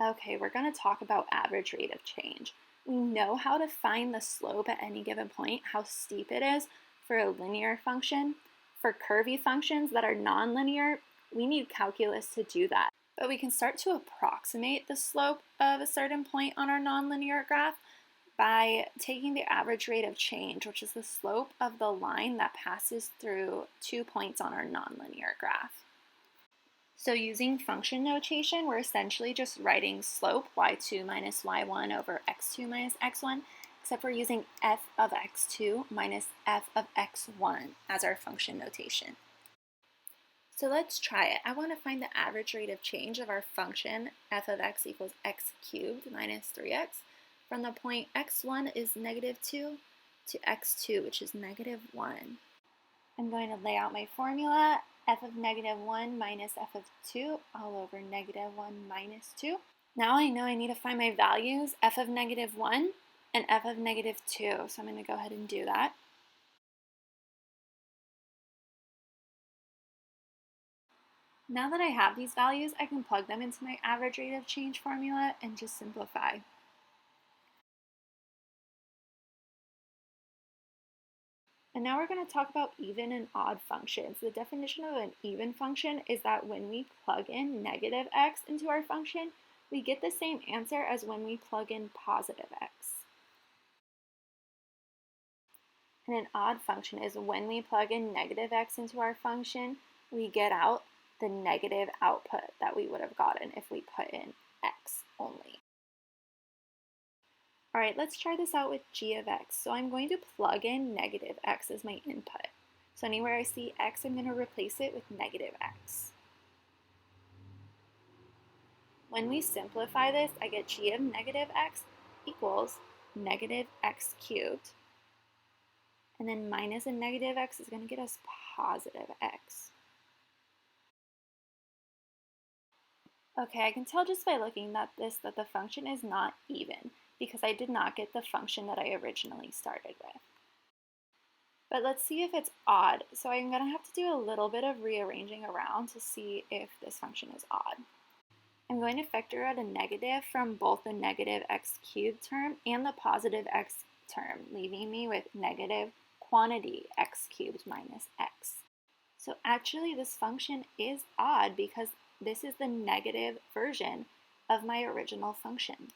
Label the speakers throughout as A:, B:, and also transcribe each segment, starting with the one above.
A: Okay, we're going to talk about average rate of change. We know how to find the slope at any given point, how steep it is for a linear function. For curvy functions that are nonlinear, we need calculus to do that. But we can start to approximate the slope of a certain point on our nonlinear graph by taking the average rate of change, which is the slope of the line that passes through 2 points on our nonlinear graph. So using function notation, we're essentially just writing slope y2 minus y1 over x2 minus x1, except we're using f of x2 minus f of x1 as our function notation. So let's try it. I want to find the average rate of change of our function f of x equals x cubed minus 3x from the point x1 is negative 2 to x2, which is negative 1. I'm going to lay out my formula, f of negative 1 minus f of 2 all over negative 1 minus 2. Now I know I need to find my values, f of negative 1 and f of negative 2, so I'm going to go ahead and do that. Now that I have these values, I can plug them into my average rate of change formula and just simplify. And now we're going to talk about even and odd functions. The definition of an even function is that when we plug in negative x into our function, we get the same answer as when we plug in positive x. And an odd function is when we plug in negative x into our function, we get out the negative output that we would have gotten if we put in x only. All right, let's try this out with g of x. So I'm going to plug in negative x as my input. So anywhere I see x, I'm going to replace it with negative x. When we simplify this, I get g of negative x equals negative x cubed. And then minus a negative x is going to get us positive x. Okay, I can tell just by looking at this that the function is not even because I did not get the function that I originally started with. But let's see if it's odd. So I'm going to have to do a little bit of rearranging around to see if this function is odd. I'm going to factor out a negative from both the negative x cubed term and the positive x term, leaving me with negative quantity x cubed minus x. So actually this function is odd because this is the negative version of my original function.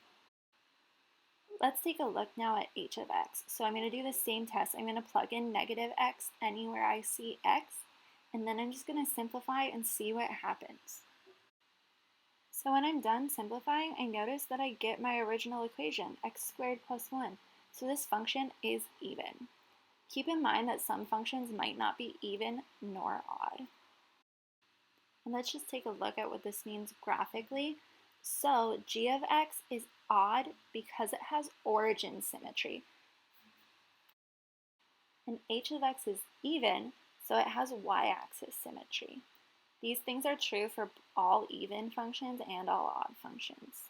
A: Let's take a look now at h of x. So I'm going to do the same test. I'm going to plug in negative x anywhere I see x, and then I'm just going to simplify and see what happens. So when I'm done simplifying, I notice that I get my original equation, x squared plus 1. So this function is even. Keep in mind that some functions might not be even nor odd. And let's just take a look at what this means graphically. So g of x is odd because it has origin symmetry. And h of x is even, so it has y-axis symmetry. These things are true for all even functions and all odd functions.